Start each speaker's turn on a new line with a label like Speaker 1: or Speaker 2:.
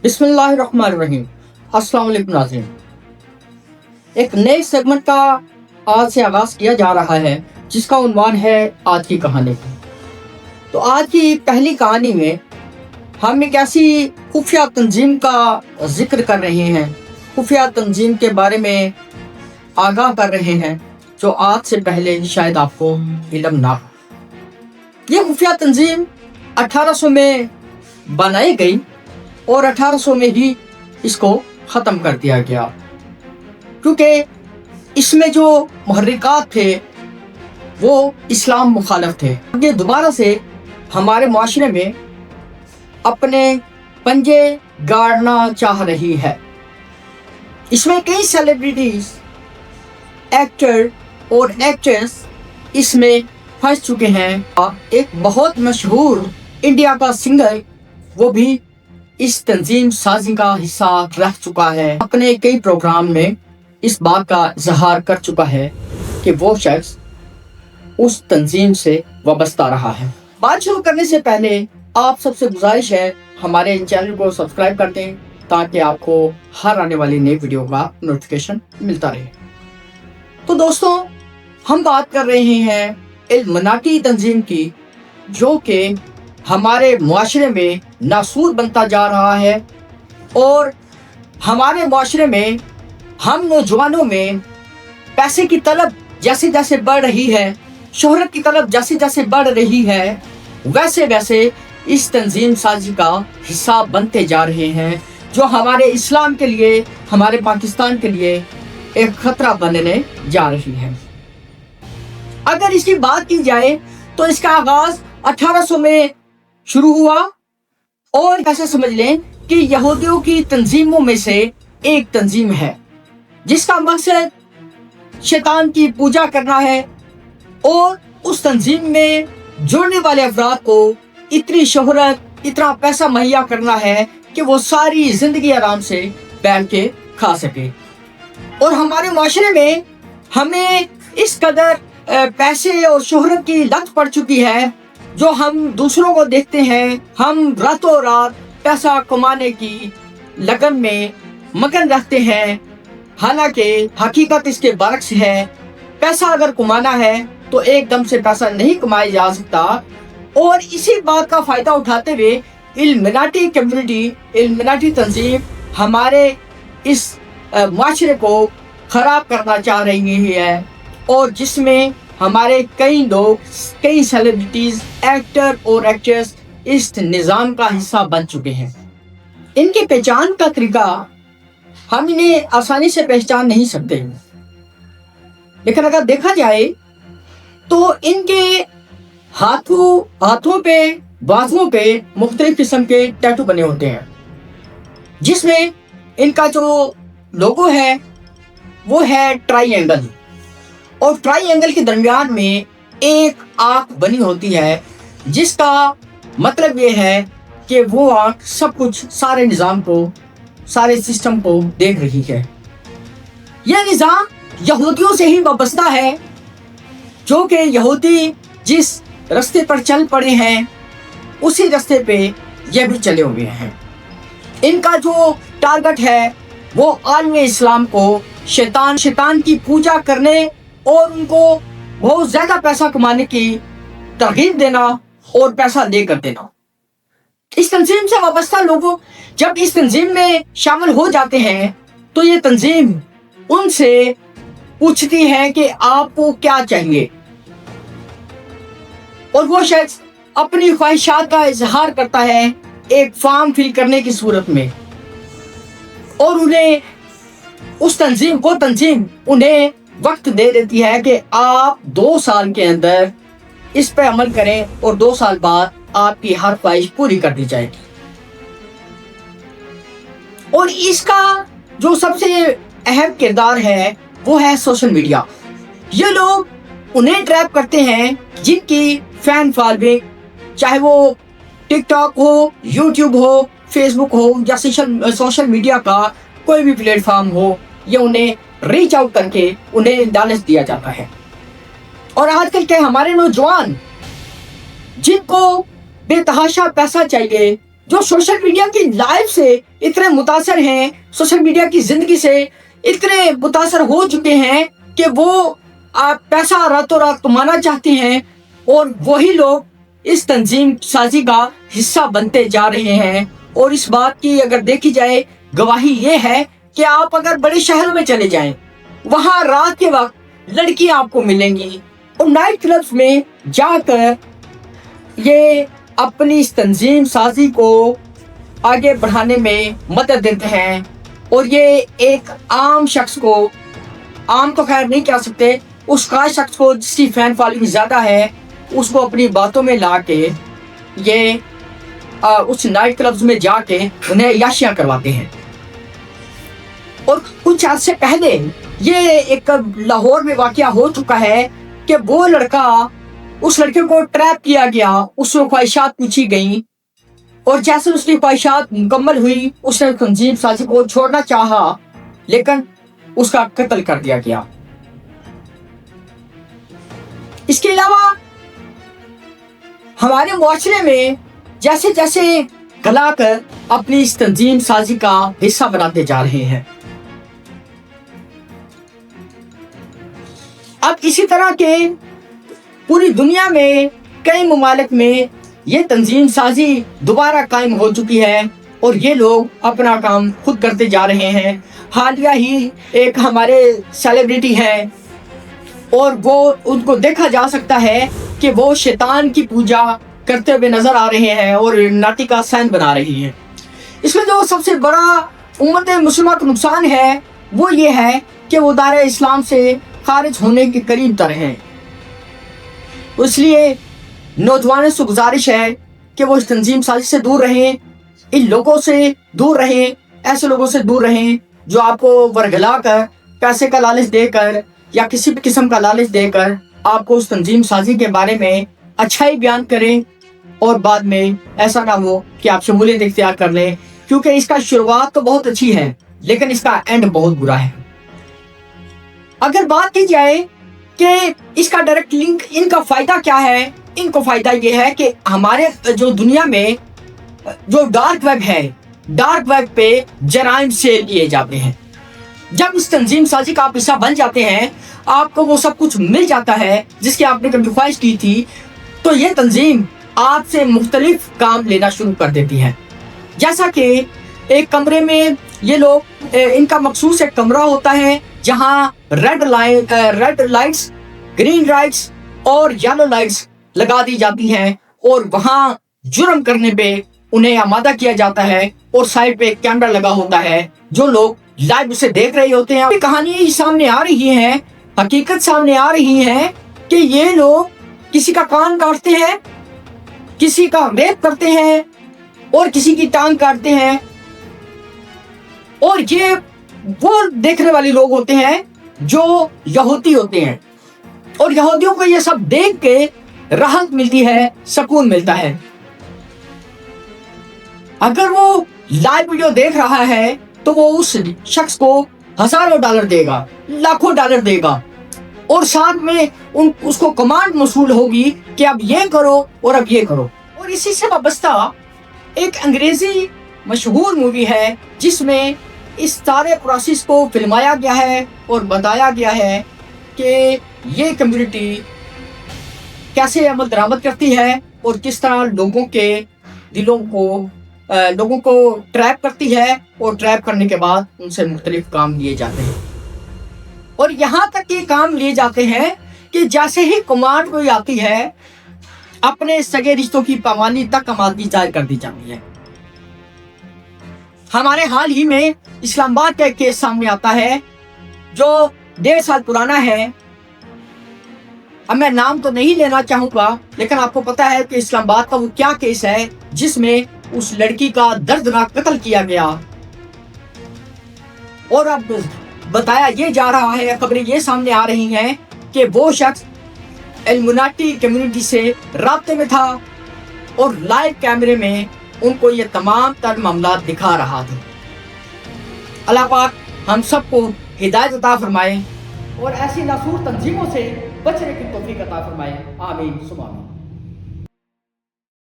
Speaker 1: بسم اللہ الرحمن الرحیم۔ السلام علیکم ناظرین، ایک نئے سیگمنٹ کا آج سے آغاز کیا جا رہا ہے جس کا عنوان ہے آج کی کہانی۔ تو آج کی پہلی کہانی میں ہم ایک ایسی خفیہ تنظیم کا ذکر کر رہے ہیں، خفیہ تنظیم کے بارے میں آگاہ کر رہے ہیں جو آج سے پہلے شاید آپ کو علم نہ ہو۔ یہ خفیہ تنظیم 1800 میں بنائی گئی اور 1800 میں ہی اس کو ختم کر دیا گیا، کیونکہ اس میں جو محرکات تھے وہ اسلام مخالف تھے۔ یہ دوبارہ سے ہمارے معاشرے میں اپنے پنجے گاڑنا چاہ رہی ہے۔ اس میں کئی سیلیبریٹیز، ایکٹر اور ایکٹریس اس میں پھنس چکے ہیں۔ ایک بہت مشہور انڈیا کا سنگر وہ بھی اس تنظیم سازی کا حصہ رہ چکا ہے، اپنے کئی پروگرام میں اس بات کا اظہار کر چکا ہے کہ وہ شخص اس تنظیم سے وابستہ رہا ہے۔ بات شروع کرنے سے پہلے آپ سب سے گزارش ہے ہمارے چینل کو سبسکرائب کر دیں تاکہ آپ کو ہر آنے والی نئی ویڈیو کا نوٹیفیکیشن ملتا رہے۔ تو دوستوں، ہم بات کر رہے ہیں الومناٹی تنظیم کی، جو کہ ہمارے معاشرے میں ناسور بنتا جا رہا ہے اور ہمارے معاشرے میں ہم نوجوانوں میں پیسے کی طلب جیسے جیسے بڑھ رہی ہے، شہرت کی طلب جیسے جیسے بڑھ رہی ہے، ویسے ویسے اس تنظیم سازی کا حصہ بنتے جا رہے ہیں، جو ہمارے اسلام کے لیے، ہمارے پاکستان کے لیے ایک خطرہ بننے جا رہی ہے۔ اگر اس کی بات کی جائے تو اس کا آغاز 1800 میں شروع ہوا اور ایسے سمجھ لیں کہ یہودیوں کی تنظیموں میں سے ایک تنظیم ہے جس کا مقصد شیطان کی پوجا کرنا ہے، اور اس تنظیم میں جڑنے والے افراد کو اتنی شہرت، اتنا پیسہ مہیا کرنا ہے کہ وہ ساری زندگی آرام سے بیٹھ کے کھا سکے۔ اور ہمارے معاشرے میں ہمیں اس قدر پیسے اور شہرت کی لت پڑ چکی ہے، جو ہم دوسروں کو دیکھتے ہیں، ہم راتوں رات پیسہ کمانے کی لگن میں مگن رہتے ہیں، حالانکہ حقیقت اس کے برعکس ہے۔ پیسہ اگر کمانا ہے تو ایک دم سے پیسہ نہیں کمایا جا سکتا، اور اسی بات کا فائدہ اٹھاتے ہوئے الومناٹی کمیونٹی، الومناٹی تنظیم ہمارے اس معاشرے کو خراب کرنا چاہ رہی ہے، اور جس میں ہمارے کئی لوگ، کئی سیلیبریٹیز، ایکٹر اور ایکٹریس اس نظام کا حصہ بن چکے ہیں۔ ان کی پہچان کا طریقہ ہم انہیں آسانی سے پہچان نہیں سکتے، لیکن اگر دیکھا جائے تو ان کے ہاتھوں پہ، بازوؤں پہ مختلف قسم کے ٹیٹو بنے ہوتے ہیں، جس میں ان کا جو لوگو ہے وہ ہے ٹرائی اینگل، اور ٹرائی اینگل کے درمیان میں ایک آنکھ بنی ہوتی ہے، جس کا مطلب یہ ہے کہ وہ آنکھ سب کچھ، سارے نظام کو، سارے سسٹم کو دیکھ رہی ہے۔ یہ نظام یہودیوں سے ہی وابستہ ہے، جو کہ یہودی جس رستے پر چل پڑے ہیں اسی رستے پہ یہ بھی چلے ہوئے ہیں۔ ان کا جو ٹارگٹ ہے وہ عالم اسلام کو شیطان کی پوجا کرنے اور ان کو بہت زیادہ پیسہ کمانے کی ترغیب دینا اور پیسہ دے کر دینا۔ اس تنظیم سے وابستہ لوگوں جب اس تنظیم میں شامل ہو جاتے ہیں تو یہ تنظیم ان سے پوچھتی ہے کہ آپ کو کیا چاہیے، اور وہ شخص اپنی خواہشات کا اظہار کرتا ہے ایک فارم فل کرنے کی صورت میں، اور انہیں اس تنظیم انہیں وقت دے دیتی ہے کہ آپ 2 سال کے اندر اس پہ عمل کریں، اور 2 سال بعد آپ کی ہر خواہش پوری کر دی جائے گی۔ اور اس کا جو سب سے اہم کردار ہے وہ ہے سوشل میڈیا۔ یہ لوگ انہیں ٹریپ کرتے ہیں جن کی فین فالوئنگ، چاہے وہ ٹک ٹاک ہو، یوٹیوب ہو، فیس بک ہو، یا سوشل میڈیا کا کوئی بھی پلیٹ فارم ہو، یہ انہیں ریچ آؤٹ کر کے انہیں لالچ دیا جاتا ہے۔ اور آج کل کے ہمارے نوجوان جن کو بے تحاشا پیسہ چاہیے، जो सोशल मीडिया की लाइफ से इतने मुतासर हैं, सोशल मीडिया की जिंदगी से इतने मुतासर हो चुके हैं कि वो पैसा रातों रात कमाना चाहते हैं, और वही लोग इस तंजीम साजी का हिस्सा बनते जा रहे हैं। और इस बात की अगर देखी जाए गवाही ये है कि आप अगर बड़े शहरों में चले जाएं, वहां रात के वक्त लड़कियां आपको मिलेंगी और नाइट क्लब्स में जाकर ये अपनी इस तंजीम साजी को आगे बढ़ाने में मदद देते हैं। और ये एक आम शख्स को, आम तो खैर नहीं कह सकते, उस खास शख्स को जिसकी फैन फॉलोइंग ज़्यादा है, उसको अपनी बातों में ला के ये उस नाइट क्लब्स में जाके उन्हें याशियाँ करवाते हैं। और कुछ अर्से पहले ये एक लाहौर में वाकया हो चुका है कि वो लड़का, उस लड़के को ट्रैप किया गया, उससे ख्वाहिशात पूछी गई, और जैसे उसकी ख्वाहिशात मुकम्मल हुई उसने तंजीम साजी को छोड़ना चाहा, लेकिन उसका कत्ल कर दिया गया। इसके अलावा हमारे मुआशरे में जैसे जैसे कलाकार अपनी इस तंजीम साजी का हिस्सा बनाते जा रहे हैं, अब इसी तरह के पूरी दुनिया में कई ममालिक में ये तंजीम साजी दोबारा कायम हो चुकी है और ये लोग अपना काम खुद करते जा रहे हैं। हालिया ही एक हमारे सेलिब्रिटी हैं और वो, उनको देखा जा सकता है कि वो शैतान की पूजा करते हुए नजर आ रहे हैं और नाटिका सैन बना रही है। इसमें जो सबसे बड़ा उम्मत मुस्लिमा का नुकसान है वो ये है कि वो दायरा इस्लाम से खारिज होने के करीब तर हैं। इसलिए नौजवानों से गुजारिश है कि वो इस तंजीम साजी से दूर रहें, इन लोगों से दूर रहें, ऐसे लोगों से दूर रहें जो आपको वर्गला कर, पैसे का लालच देकर या किसी भी किस्म का लालच देकर आपको उस तंजीम साजी के बारे में अच्छाई बयान करें और बाद में ऐसा ना हो कि आप शमूलियत इख्तियार कर लें, क्योंकि इसका शुरुआत तो बहुत अच्छी है लेकिन इसका एंड बहुत बुरा है। अगर बात की जाए कि इसका डायरेक्ट लिंक, इनका फायदा क्या है, इनको फायदा ये है कि हमारे जो दुनिया में जो डार्क वेब है, डार्क वेब पे जराइम से लिए जाते हैं। जब इस तंजीम साजी का आप हिस्सा बन जाते हैं, आपको वो सब कुछ मिल जाता है जिसकी आपने कभी ख्वाहिश की थी, तो ये तंजीम आपसे मुख्तलिफ काम लेना शुरू कर देती है। जैसा कि एक कमरे में ये लोग, इनका मखसूस एक कमरा होता है जहां रेड लाइट्स, ग्रीन लाइट्स और येलो लाइट्स लगा दी जाती हैं और वहां जुर्म करने पे उन्हें आमादा किया जाता है और साइड पे एक कैमरा लगा होता है। जो लोग लाइव उसे देख रहे होते हैं, कहानी सामने आ रही है, हकीकत सामने आ रही है कि ये लोग किसी का कान काटते हैं, किसी का रेप करते हैं और किसी की टांग काटते हैं। और ये वो देखने वाले लोग होते हैं जो यहूदी होते हैं, और यहूदियों को ये सब देख के राहत मिलती है, सुकून मिलता है। अगर वो लाइव वीडियो देख रहा है तो वो उस शख्स को हजारों डॉलर देगा, लाखों डॉलर देगा, और साथ में उसको कमांड मौसूल होगी कि अब ये करो और अब ये करो। और इसी से वाबस्ता एक अंग्रेजी मशहूर मूवी है जिसमें इस सारे प्रोसेस को फिल्माया गया है और बताया गया है कि ये कम्युनिटी कैसे अमल दरामद करती है और किस तरह लोगों के दिलों को, लोगों को ट्रैप करती है, और ट्रैप करने के बाद उनसे मुख्तलिफ काम लिए जाते हैं। और यहाँ तक ये काम लिए जाते हैं कि जैसे ही कमांड कोई आती है, अपने सगे रिश्तों की पामानी तक आमादगी जाहिर कर दी जाती है। हमारे हाल ही में इस्लामाबाद का एक केस सामने आता है जो 1.5 साल पुराना है। अब मैं नाम तो नहीं लेना चाहूंगा, लेकिन आपको पता है कि इस्लामाबाद का वो क्या केस है जिसमें उस लड़की का दर्दनाक कत्ल किया गया। और अब बताया ये जा रहा है, खबरें ये सामने आ रही हैं कि वो शख्स इल्यूमिनाटी कम्युनिटी से राब्ते में था और लाइव कैमरे में उनको ये तमाम तर मामला दिखा रहा था। अल्लाह पाक हम सबको हिदायत अता फरमाए और ऐसी नासूर तंजीमों से बचने की तौफीक अता फरमाए। आमीन सुमा आमीन।